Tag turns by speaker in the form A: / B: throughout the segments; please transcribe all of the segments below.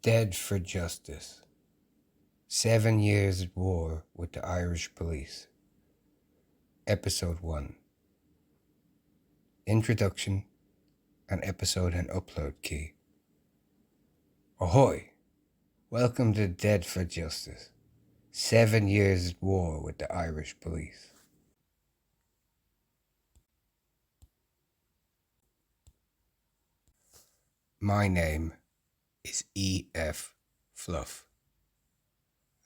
A: Dead for Justice. 7 years at war with the Irish police. Episode 1. Introduction and episode and upload key. Ahoy! Welcome to Dead for Justice. 7 years at war with the Irish police. My name is E.F. Fluff,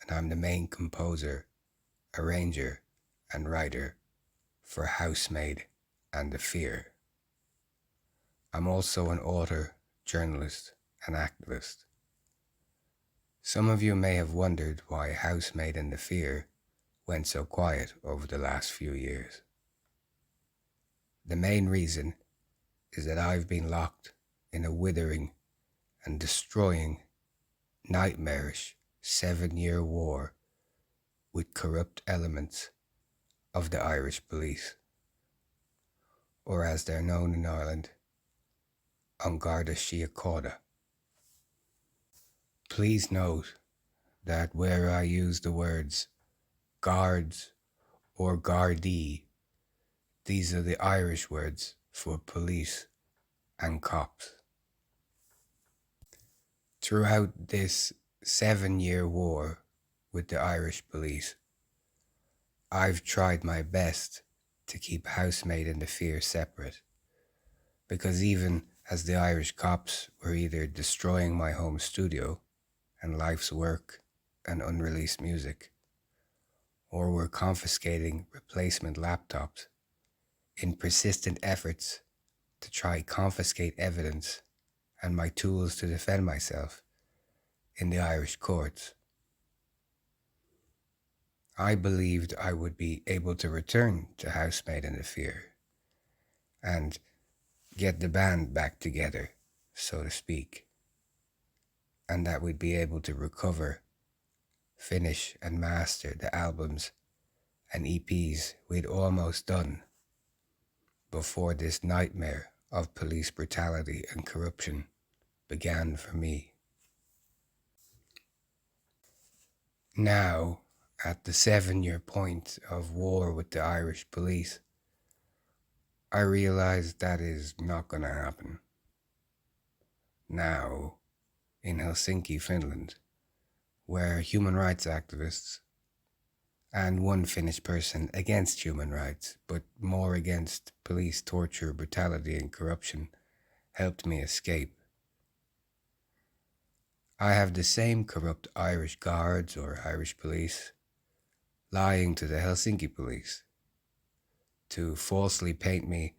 A: and I'm the main composer, arranger, and writer for Housemaid and the Fear. I'm also an author, journalist, and activist. Some of you may have wondered why Housemaid and the Fear went so quiet over the last few years. The main reason is that I've been locked in a withering and destroying, nightmarish 7-year war with corrupt elements of the Irish police, or as they're known in Ireland, An Garda Síochána. Please note that where I use the words guards or Gardaí, these are the Irish words for police and cops. Throughout this 7-year war with the Irish police, I've tried my best to keep Housemaid and the Fear separate, because even as the Irish cops were either destroying my home studio and life's work and unreleased music, or were confiscating replacement laptops in persistent efforts to try confiscate evidence and my tools to defend myself in the Irish courts. I believed I would be able to return to Housemaid and the Fear and get the band back together, so to speak, and that we'd be able to recover, finish, and master the albums and EPs we'd almost done before this nightmare of police brutality and corruption began for me. Now, at the 7-year point of war with the Irish police, I realize that is not going to happen. Now, in Helsinki, Finland, where human rights activists and one Finnish person against human rights, but more against police torture, brutality, and corruption, helped me escape. I have the same corrupt Irish guards or Irish police lying to the Helsinki police to falsely paint me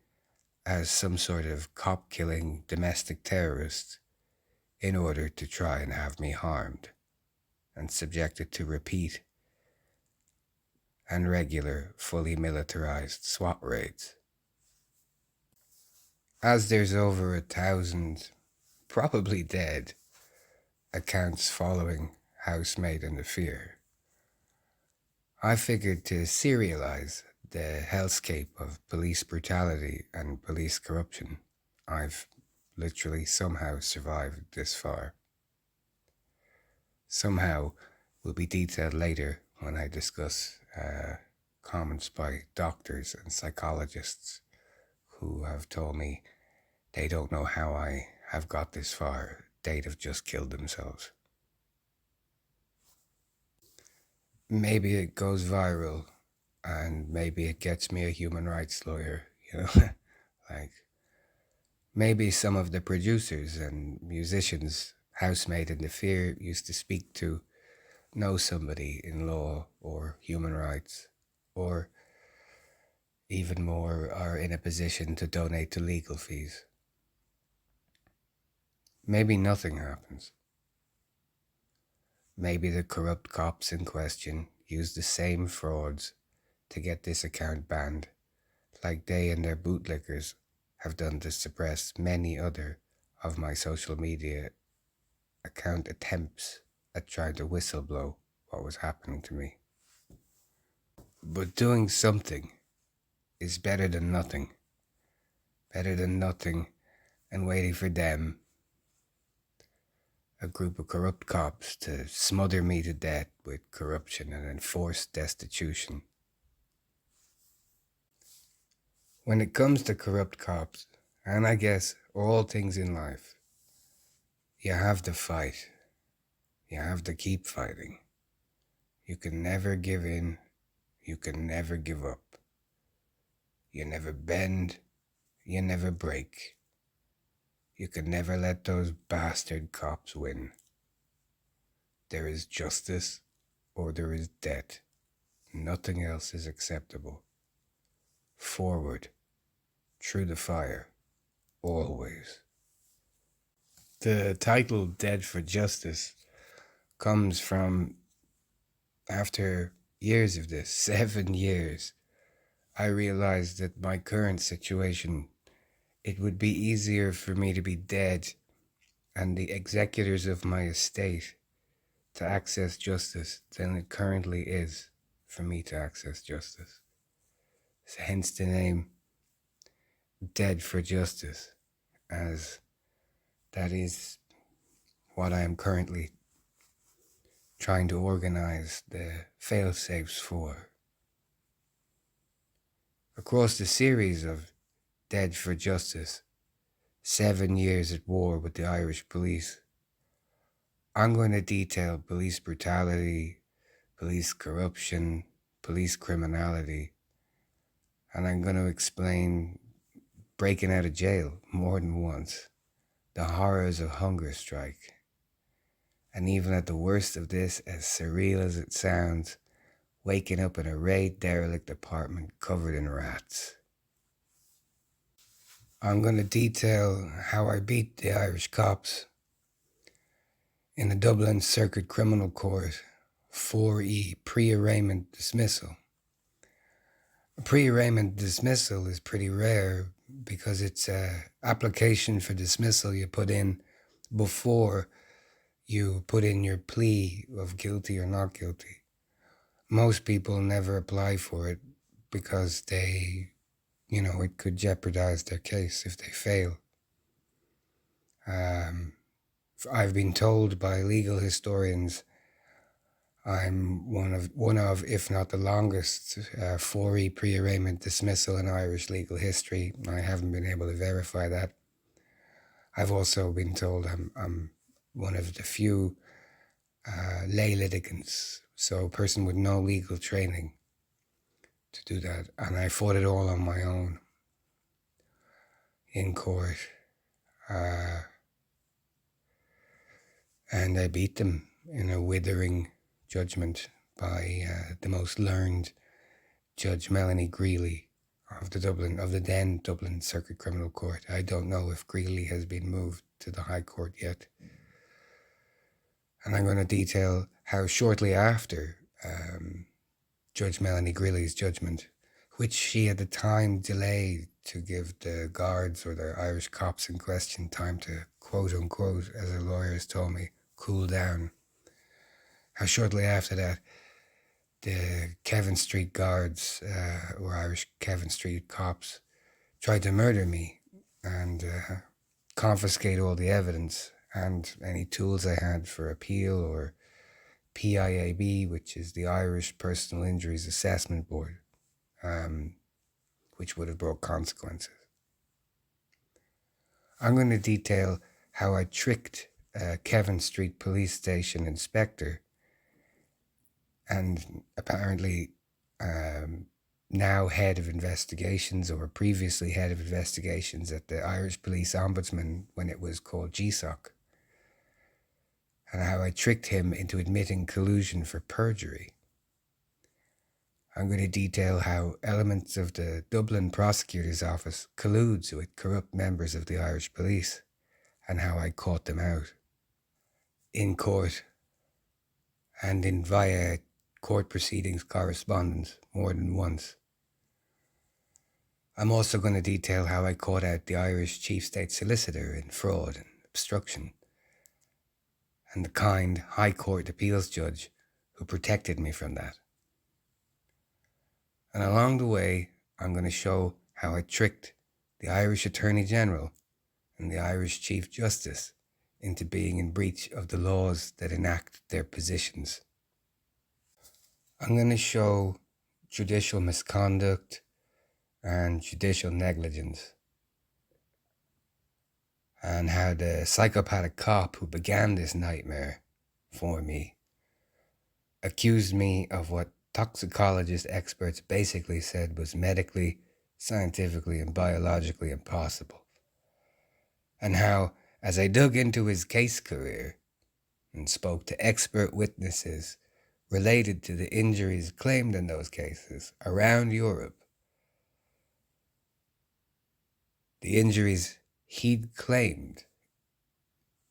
A: as some sort of cop-killing domestic terrorist in order to try and have me harmed and subjected to repeat and regular, fully militarized SWAT raids. As there's over 1,000, probably dead, accounts following Housemaid and the Fear, I figured to serialize the hellscape of police brutality and police corruption I've literally somehow survived this far. Somehow will be detailed later when I discuss comments by doctors and psychologists who have told me they don't know how I have got this far. They'd have just killed themselves. Maybe it goes viral and maybe it gets me a human rights lawyer, like maybe some of the producers and musicians Housemaid and the Fear used to speak to know somebody in law or human rights, or even more, are in a position to donate to legal fees. Maybe nothing happens. Maybe the corrupt cops in question use the same frauds to get this account banned, like they and their bootlickers have done to suppress many other of my social media account attempts at trying to whistleblow what was happening to me. But doing something is better than nothing. Better than nothing and waiting for them, a group of corrupt cops to smother me to death with corruption and enforced destitution. When it comes to corrupt cops, and I guess all things in life, you have to fight. You have to keep fighting. You can never give in. You can never give up. You never bend. You never break. You can never let those bastard cops win. There is justice or there is death. Nothing else is acceptable. Forward, through the fire, always. The title Dead for Justice comes from, after years of this, 7 years, I realized that my current situation, it would be easier for me to be dead and the executors of my estate to access justice than it currently is for me to access justice. So hence the name Dead for Justice, as that is what I am currently trying to organize the fail-safes for. Across the series of Dead for Justice, 7 years at war with the Irish police, I'm going to detail police brutality, police corruption, police criminality, and I'm going to explain breaking out of jail more than once, the horrors of hunger strike, and even at the worst of this, as surreal as it sounds, waking up in a raid derelict apartment covered in rats. I'm going to detail how I beat the Irish cops in the Dublin Circuit Criminal Court 4E pre-arraignment dismissal. A pre-arraignment dismissal is pretty rare because it's an application for dismissal you put in before you put in your plea of guilty or not guilty. Most people never apply for it because it could jeopardize their case if they fail. I've been told by legal historians I'm one of, if not the longest, 4E pre-arraignment dismissal in Irish legal history. I haven't been able to verify that. I've also been told I'm one of the few lay litigants, so a person with no legal training to do that, and I fought it all on my own in court, and I beat them in a withering judgment by the most learned Judge Melanie Greeley of the then Dublin Circuit Criminal Court. I don't know if Greeley has been moved to the High Court yet. And I'm going to detail how shortly after Judge Melanie Greeley's judgment, which she at the time delayed to give the guards or the Irish cops in question time to, quote unquote, as her lawyers told me, cool down. How shortly after that, the Kevin Street guards, or Irish Kevin Street cops, tried to murder me and confiscate all the evidence and any tools I had for appeal, or PIAB, which is the Irish Personal Injuries Assessment Board, which would have brought consequences. I'm going to detail how I tricked Kevin Street Police Station inspector and apparently now head of investigations, or previously head of investigations at the Irish Police Ombudsman when it was called GSOC, and how I tricked him into admitting collusion for perjury. I'm going to detail how elements of the Dublin Prosecutor's Office colludes with corrupt members of the Irish police, and how I caught them out in court and in via court proceedings correspondence more than once. I'm also going to detail how I caught out the Irish Chief State Solicitor in fraud and obstruction, and the kind High Court appeals judge who protected me from that. And along the way, I'm going to show how I tricked the Irish Attorney General and the Irish Chief Justice into being in breach of the laws that enact their positions. I'm going to show judicial misconduct and judicial negligence, and how the psychopathic cop who began this nightmare for me accused me of what toxicologist experts basically said was medically, scientifically, and biologically impossible. And how, as I dug into his case career and spoke to expert witnesses related to the injuries claimed in those cases around Europe, the injuries he'd claimed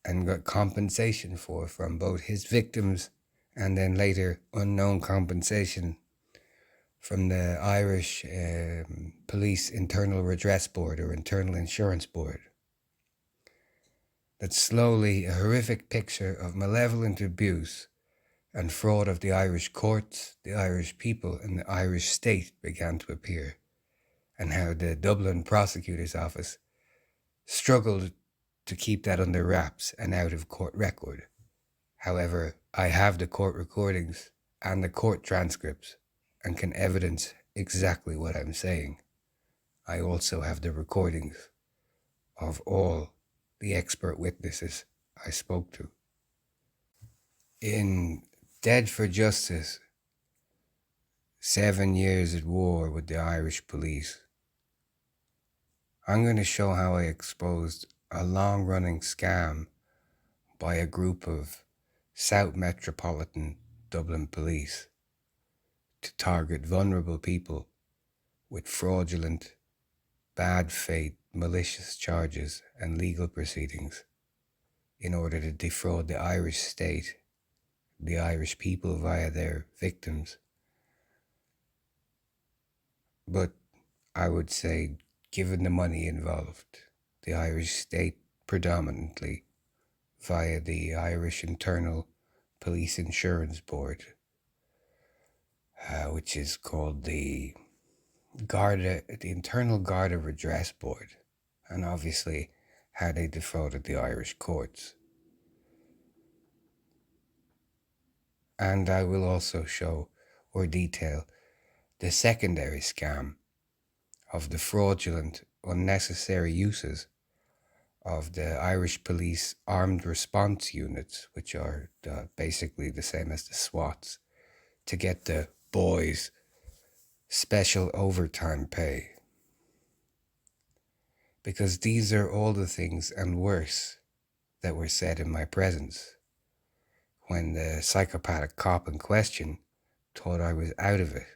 A: and got compensation for from both his victims and then later unknown compensation from the Irish Police Internal Redress Board or Internal Insurance Board. That slowly a horrific picture of malevolent abuse and fraud of the Irish courts, the Irish people, and the Irish state began to appear, and how the Dublin Prosecutor's Office struggled to keep that under wraps and out of court record. However, I have the court recordings and the court transcripts and can evidence exactly what I'm saying. I also have the recordings of all the expert witnesses I spoke to. In Dead for Justice, 7 years at war with the Irish police, I'm going to show how I exposed a long-running scam by a group of South Metropolitan Dublin police to target vulnerable people with fraudulent, bad faith, malicious charges and legal proceedings in order to defraud the Irish state, the Irish people via their victims. But I would say, given the money involved, the Irish state predominantly via the Irish Internal Police Insurance Board, which is called the Internal Garda Redress Board, and obviously how they defrauded the Irish courts. And I will also show or detail the secondary scam of the fraudulent, unnecessary uses of the Irish police armed response units, which are basically the same as the SWATs, to get the boys special overtime pay. Because these are all the things and worse that were said in my presence when the psychopathic cop in question thought I was out of it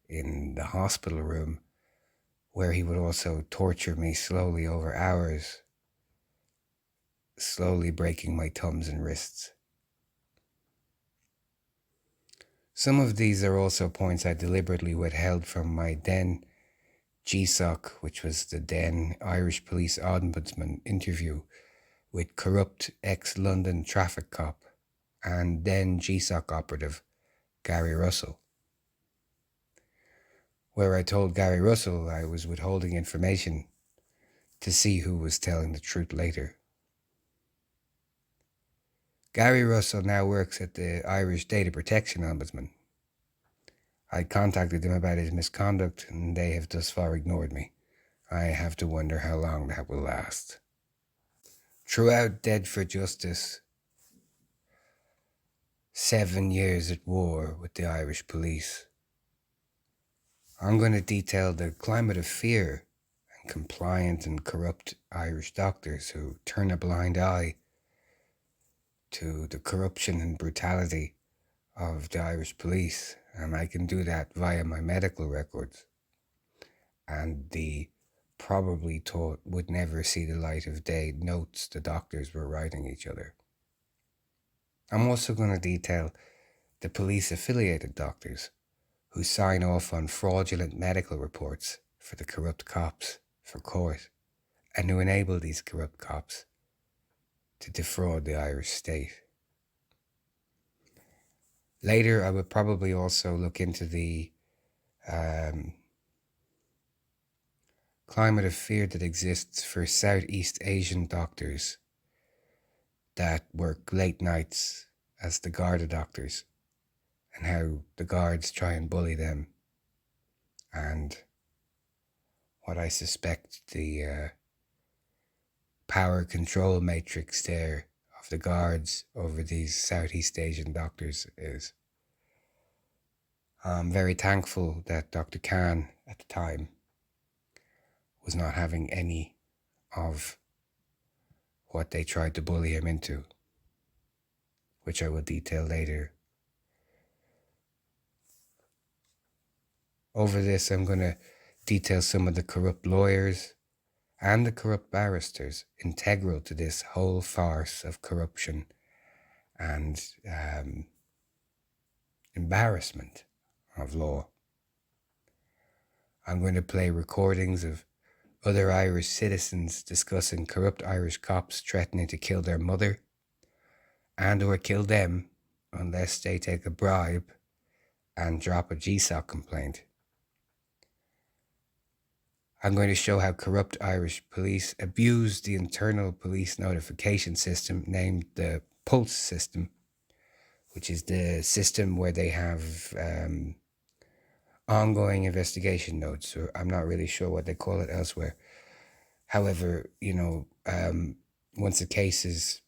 A: in the hospital room, where he would also torture me slowly over hours, slowly breaking my thumbs and wrists. Some of these are also points I deliberately withheld from my then GSOC, which was the then Irish Police Ombudsman, interview with corrupt ex-London traffic cop and then GSOC operative Gary Russell, where I told Gary Russell I was withholding information to see who was telling the truth later. Gary Russell now works at the Irish Data Protection Ombudsman. I contacted them about his misconduct and they have thus far ignored me. I have to wonder how long that will last. Throughout Dead for Justice, 7 years at war with the Irish police, I'm going to detail the climate of fear and compliant and corrupt Irish doctors who turn a blind eye to the corruption and brutality of the Irish police, and I can do that via my medical records and the probably thought would never see the light of day notes the doctors were writing each other. I'm also going to detail the police-affiliated doctors who sign off on fraudulent medical reports for the corrupt cops for court, and who enable these corrupt cops to defraud the Irish state. Later, I would probably also look into the climate of fear that exists for Southeast Asian doctors that work late nights as the Garda doctors, and how the guards try and bully them, and what I suspect the power control matrix there of the guards over these Southeast Asian doctors is. I'm very thankful that Dr. Khan at the time was not having any of what they tried to bully him into, which I will detail later. Over this, I'm going to detail some of the corrupt lawyers and the corrupt barristers integral to this whole farce of corruption and embarrassment of law. I'm going to play recordings of other Irish citizens discussing corrupt Irish cops threatening to kill their mother and or kill them unless they take a bribe and drop a GSOC complaint. I'm going to show how corrupt Irish police abused the internal police notification system named the Pulse system, which is the system where they have ongoing investigation notes, or I'm not really sure what they call it elsewhere. However, once a case is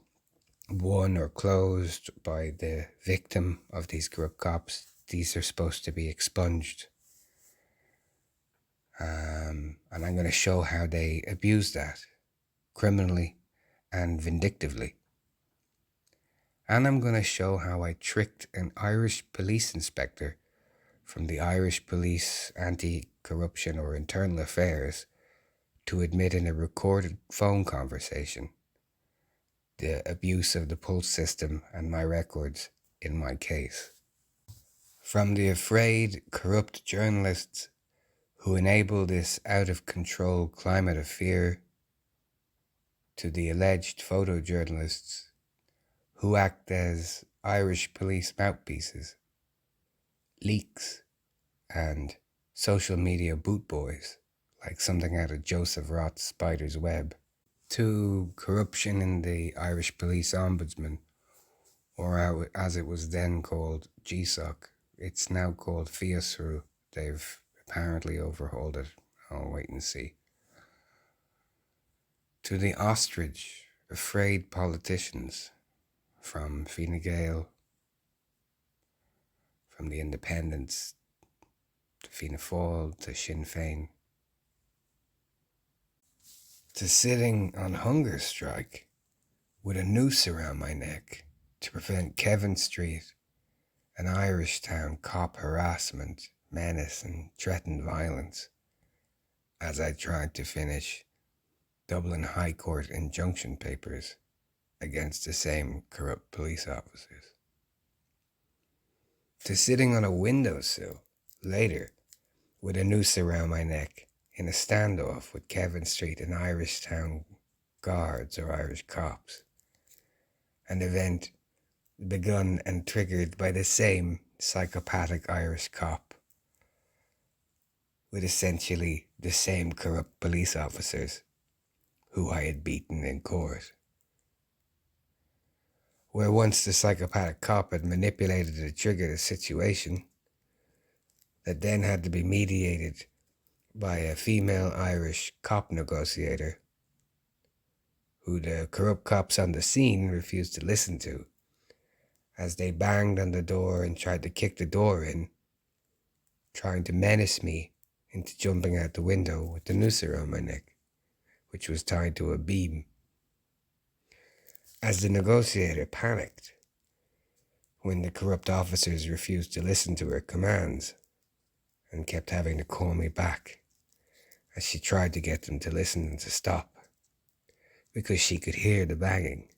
A: won or closed by the victim of these corrupt cops, these are supposed to be expunged. And I'm going to show how they abuse that criminally and vindictively. And I'm going to show how I tricked an Irish police inspector from the Irish Police Anti-Corruption or Internal Affairs to admit in a recorded phone conversation the abuse of the Pulse system and my records in my case. From the afraid, corrupt journalists who enable this out-of-control climate of fear to the alleged photojournalists who act as Irish police mouthpieces, leaks, and social media boot boys, like something out of Joseph Roth's Spider's Web, to corruption in the Irish Police Ombudsman, or as it was then called, GSOC. It's now called FIASRU. They've apparently overhauled it. I'll wait and see. To the ostrich, afraid politicians, from Fine Gael, from the Independents, to Fianna Fáil, to Sinn Féin, to sitting on hunger strike with a noose around my neck to prevent Kevin Street, an Irish town cop harassment, menace and threatened violence, as I tried to finish Dublin High Court injunction papers against the same corrupt police officers. To sitting on a windowsill later with a noose around my neck in a standoff with Kevin Street and Irish town guards or Irish cops, an event begun and triggered by the same psychopathic Irish cop with essentially the same corrupt police officers who I had beaten in court. Where once the psychopathic cop had manipulated to trigger the situation that then had to be mediated by a female Irish cop negotiator who the corrupt cops on the scene refused to listen to as they banged on the door and tried to kick the door in, trying to menace me into jumping out the window with the noose around my neck, which was tied to a beam. As the negotiator panicked when the corrupt officers refused to listen to her commands and kept having to call me back as she tried to get them to listen and to stop, because she could hear the banging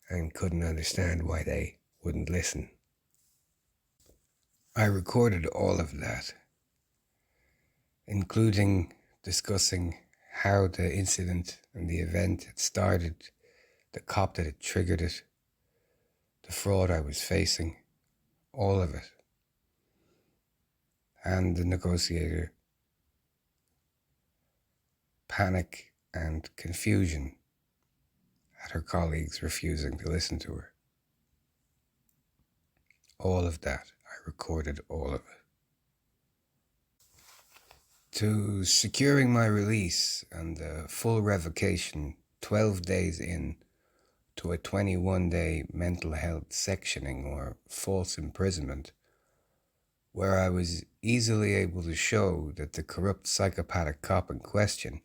A: and couldn't understand why they wouldn't listen. I recorded all of that, including discussing how the incident and the event had started, the cop that had triggered it, the fraud I was facing, all of it, and the negotiator, panic and confusion at her colleagues refusing to listen to her. All of that, I recorded all of it. To securing my release and the full revocation 12 days in to a 21-day mental health sectioning or false imprisonment, where I was easily able to show that the corrupt psychopathic cop in question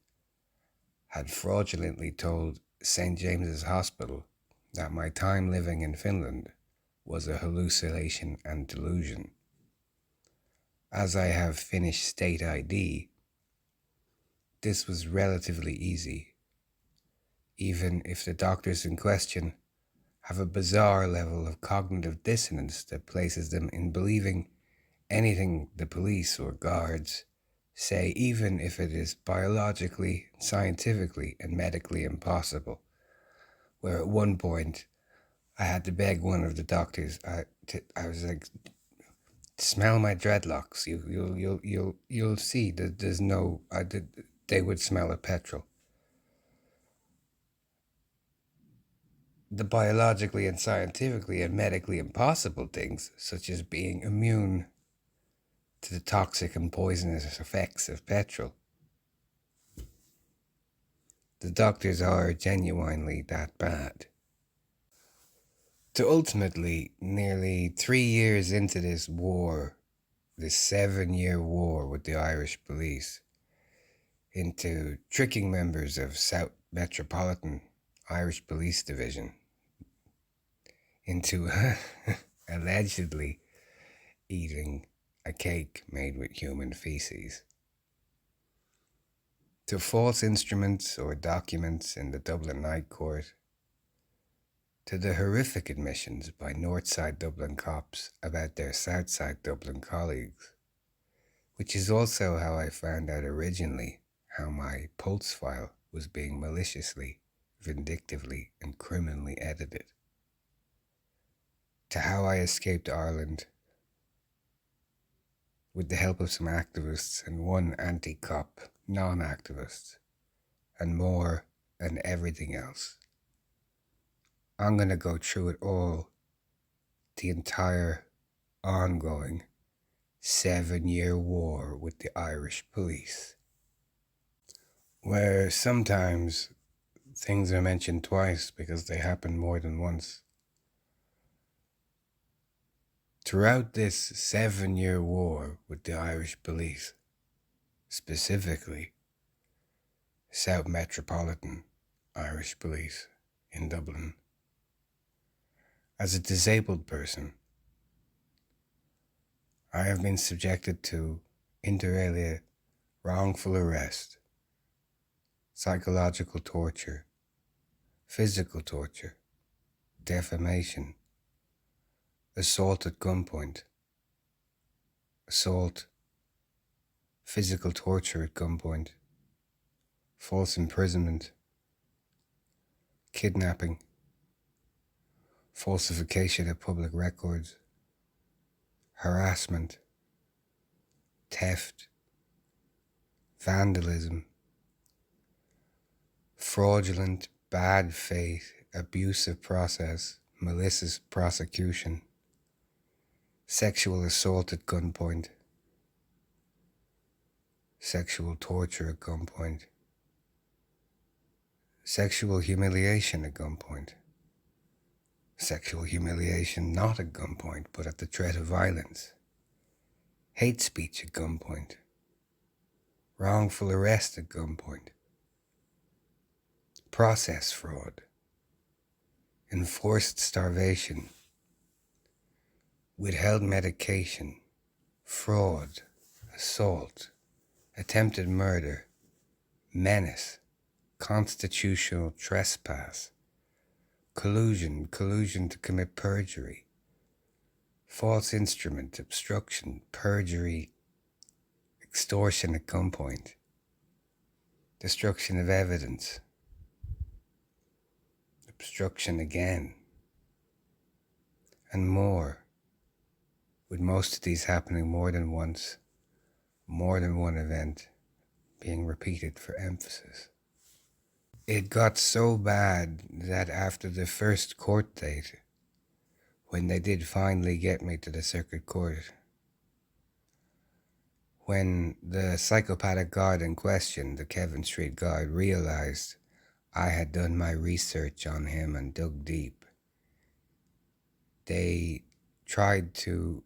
A: had fraudulently told St. James's Hospital that my time living in Finland was a hallucination and delusion. As I have finished state ID, this was relatively easy, even if the doctors in question have a bizarre level of cognitive dissonance that places them in believing anything the police or guards say, even if it is biologically, scientifically, and medically impossible. Where at one point, I had to beg one of the doctors. I was like, "Smell my dreadlocks. You'll see that there's no." They would smell of petrol. The biologically and scientifically and medically impossible things, such as being immune to the toxic and poisonous effects of petrol. The doctors are genuinely that bad. To ultimately, nearly 3 years into this war, this 7-year war with the Irish police, into tricking members of South Metropolitan Irish Police Division into allegedly eating a cake made with human feces, to false instruments or documents in the Dublin Night Court, to the horrific admissions by Northside Dublin cops about their Southside Dublin colleagues, which is also how I found out originally how my Pulse file was being maliciously, vindictively, and criminally edited, to how I escaped Ireland with the help of some activists and one anti-cop non-activist, and more and everything else. I'm going to go through it all, the entire ongoing 7-year war with the Irish police, where sometimes things are mentioned twice because they happen more than once. Throughout this 7-year war with the Irish police, specifically South Metropolitan Irish Police in Dublin, as a disabled person, I have been subjected to, inter alia, wrongful arrest, psychological torture, physical torture, defamation, assault at gunpoint, assault, physical torture at gunpoint, false imprisonment, kidnapping, falsification of public records, harassment, theft, vandalism, fraudulent, bad faith, abusive process, malicious prosecution, sexual assault at gunpoint, sexual torture at gunpoint, sexual humiliation at gunpoint, sexual humiliation not at gunpoint but at the threat of violence, hate speech at gunpoint, wrongful arrest at gunpoint, process fraud, enforced starvation, withheld medication, fraud, assault, attempted murder, menace, constitutional trespass, collusion to commit perjury, false instrument, obstruction, perjury, extortion at gunpoint, destruction of evidence, obstruction again, and more, with most of these happening more than once, more than one event being repeated for emphasis. It got so bad that after the first court date, when they did finally get me to the circuit court, when the psychopathic guard in question, the Kevin Street guard, realized I had done my research on him and dug deep, they tried to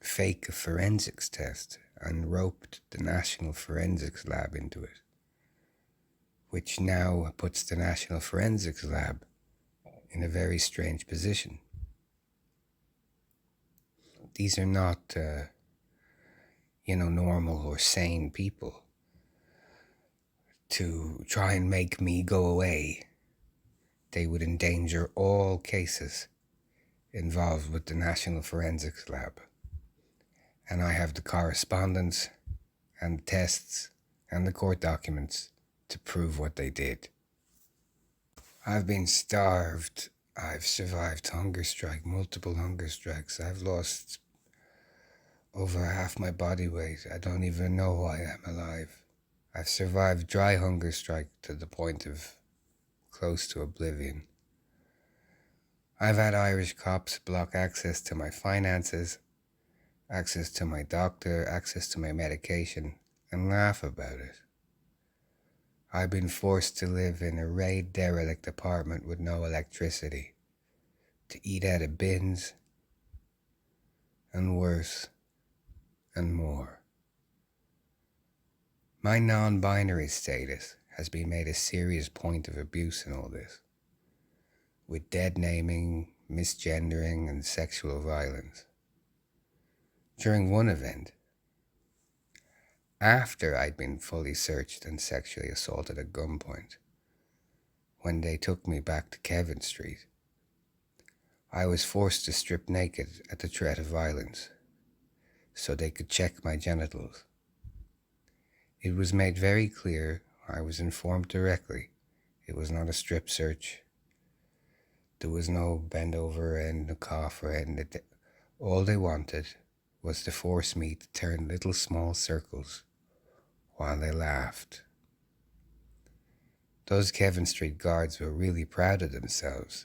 A: fake a forensics test and roped the National Forensics Lab into it, which now puts the National Forensics Lab in a very strange position. These are not, normal or sane people. To try and make me go away, they would endanger all cases involved with the National Forensics Lab. And I have the correspondence and the tests and the court documents to prove what they did. I've been starved. I've survived hunger strike, multiple hunger strikes. I've lost over half my body weight. I don't even know why I'm alive. I've survived dry hunger strike to the point of close to oblivion. I've had Irish cops block access to my finances, access to my doctor, access to my medication, and laugh about it. I've been forced to live in a raid derelict apartment with no electricity, to eat out of bins, and worse, and more. My non-binary status has been made a serious point of abuse in all this, with dead naming, misgendering, and sexual violence. During one event, after I'd been fully searched and sexually assaulted at gunpoint, when they took me back to Kevin Street, I was forced to strip naked at the threat of violence so they could check my genitals. It was made very clear, I was informed directly, it was not a strip search. There was no bend over and a cough or anything. All they wanted was to force me to turn little small circles while they laughed. Those Kevin Street guards were really proud of themselves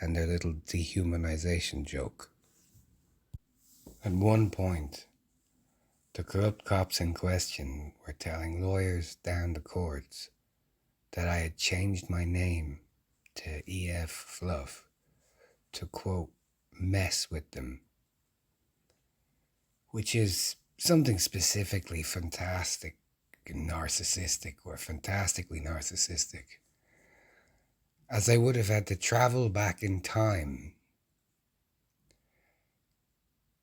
A: and their little dehumanization joke. At one point, the corrupt cops in question were telling lawyers down the courts that I had changed my name to E.F. Fluff to, quote, mess with them, which is something specifically fantastic and narcissistic, or fantastically narcissistic, as I would have had to travel back in time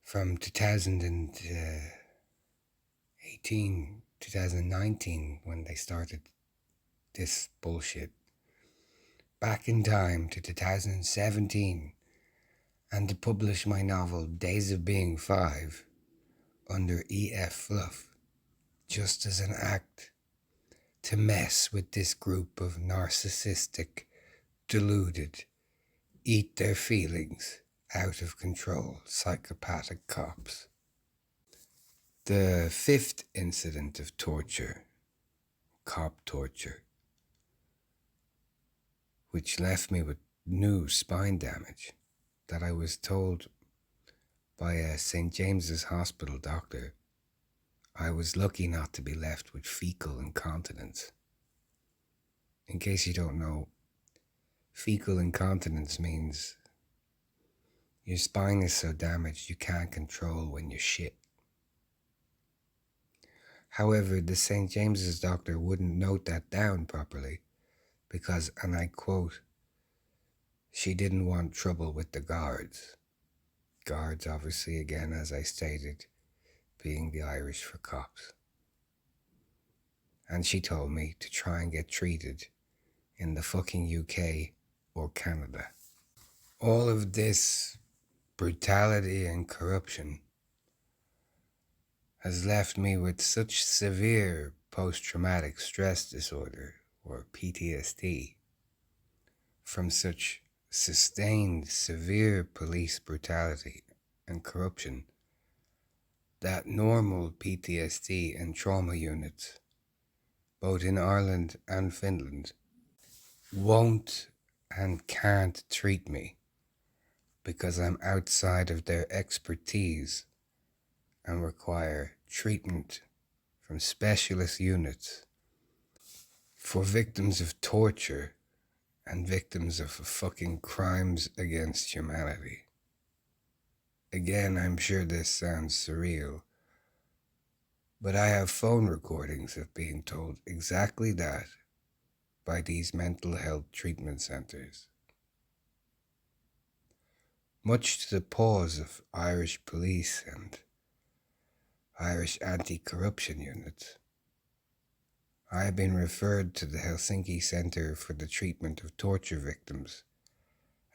A: from 2018, 2019, when they started this bullshit, back in time to 2017, and to publish my novel Days of Being 5 under E.F. Fluff, just as an act to mess with this group of narcissistic, deluded, eat their feelings, out of control, psychopathic cops. The fifth incident of torture, cop torture, which left me with new spine damage that I was told by a St. James's Hospital doctor I was lucky not to be left with fecal incontinence. In case you don't know, fecal incontinence means your spine is so damaged you can't control when you shit. However, the St. James's doctor wouldn't note that down properly because, and I quote, she didn't want trouble with the guards. Guards, obviously, again, as I stated, being the Irish for cops. And she told me to try and get treated in the fucking UK or Canada. All of this brutality and corruption has left me with such severe post-traumatic stress disorder, or PTSD, from such sustained severe police brutality and corruption that normal PTSD and trauma units, both in Ireland and Finland, won't and can't treat me because I'm outside of their expertise and require treatment from specialist units for victims of torture and victims of fucking crimes against humanity. Again, I'm sure this sounds surreal, but I have phone recordings of being told exactly that by these mental health treatment centres. Much to the pause of Irish police and Irish anti-corruption units, I have been referred to the Helsinki Centre for the Treatment of Torture Victims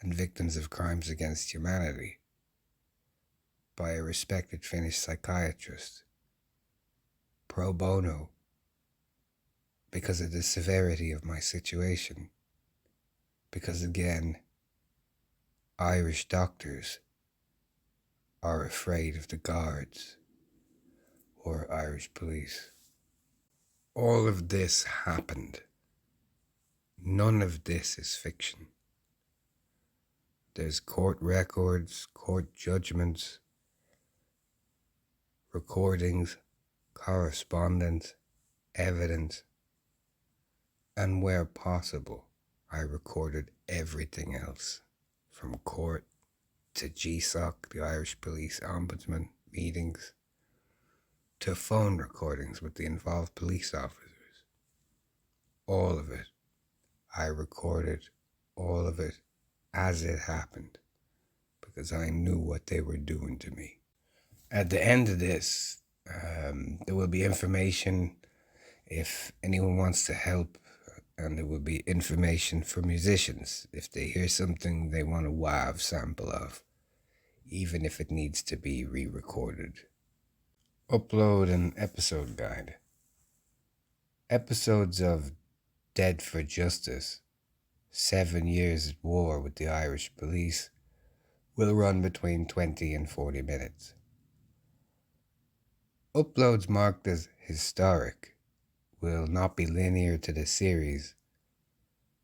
A: and Victims of Crimes Against Humanity by a respected Finnish psychiatrist, pro bono, because of the severity of my situation. Because again, Irish doctors are afraid of the guards or Irish police. All of this happened. None of this is fiction. There's court records, court judgments, recordings, correspondence, evidence, and where possible, I recorded everything else, from court to GSOC, the Irish Police Ombudsman meetings, to phone recordings with the involved police officers. All of it. I recorded all of it as it happened because I knew what they were doing to me. At the end of this, there will be information if anyone wants to help, and there will be information for musicians if they hear something they want a WAV sample of, even if it needs to be re-recorded. Upload an episode guide. Episodes of Dead for Justice, 7 Years at War with the Irish Police, will run between 20 and 40 minutes. Uploads marked as historic will not be linear to the series,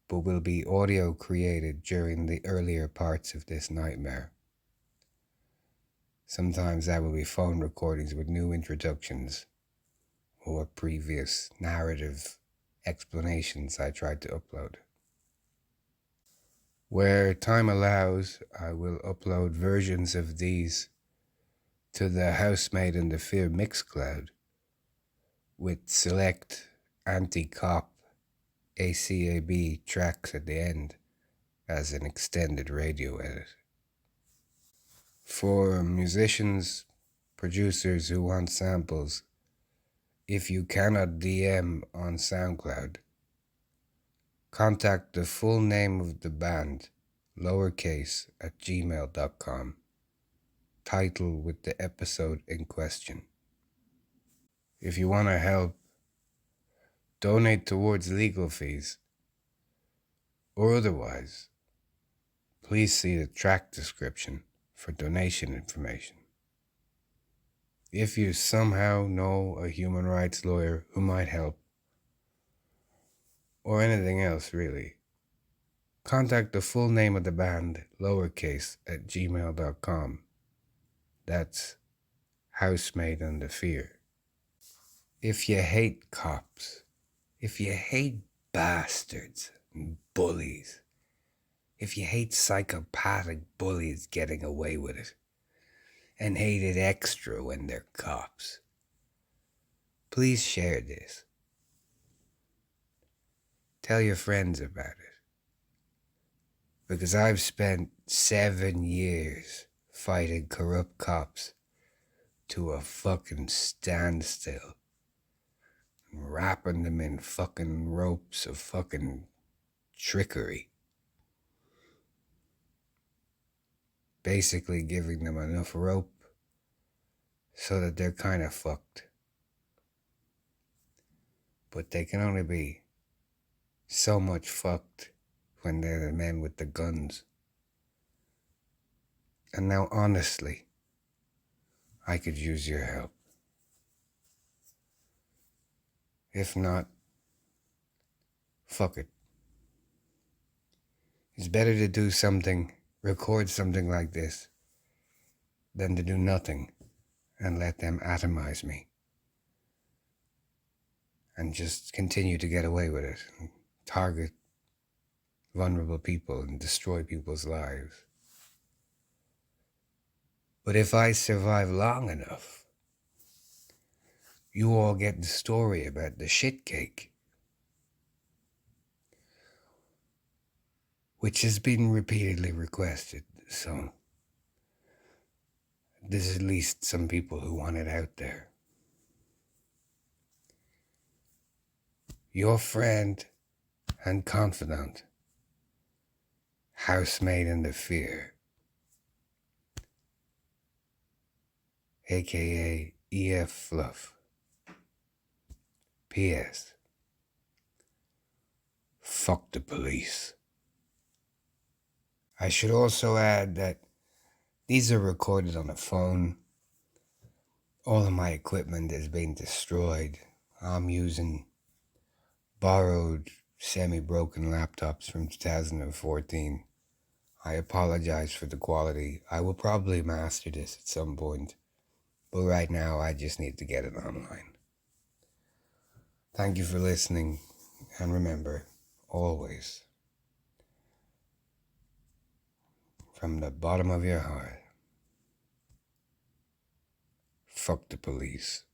A: but will be audio created during the earlier parts of this nightmare. Sometimes that will be phone recordings with new introductions or previous narrative explanations I tried to upload. Where time allows, I will upload versions of these to the Housemaid and the Fear Mixcloud with select anti-cop ACAB tracks at the end as an extended radio edit. For musicians, producers who want samples, if you cannot DM on SoundCloud, contact the full name of the band, lowercase, at gmail.com, title with the episode in question. If you want to help, donate towards legal fees, or otherwise, please see the track description for donation information. If you somehow know a human rights lawyer who might help, or anything else really, contact the full name of the band, lowercase, at gmail.com. That's Housemaid and the Fear. If you hate cops, if you hate bastards and bullies, if you hate psychopathic bullies getting away with it, and hate it extra when they're cops, please share this. Tell your friends about it. Because I've spent 7 years fighting corrupt cops to a fucking standstill, wrapping them in fucking ropes of fucking trickery. Basically giving them enough rope so that they're kind of fucked. But they can only be so much fucked when they're the men with the guns. And now honestly, I could use your help. If not, Fuck it. It's better to do something, record something like this, than to do nothing and let them atomize me and just continue to get away with it and target vulnerable people and destroy people's lives. But if I survive long enough, you all get the story about the shit cake, which has been repeatedly requested, so there's at least some people who want it out there. Your friend and confidant, Housemaid in the Fear, aka EF Fluff. P.S. Fuck the police. I should also add that these are recorded on a phone. All of my equipment has been destroyed. I'm using borrowed, semi-broken laptops from 2014. I apologize for the quality. I will probably master this at some point, but right now I just need to get it online. Thank you for listening, and remember, always, from the bottom of your heart, fuck the police.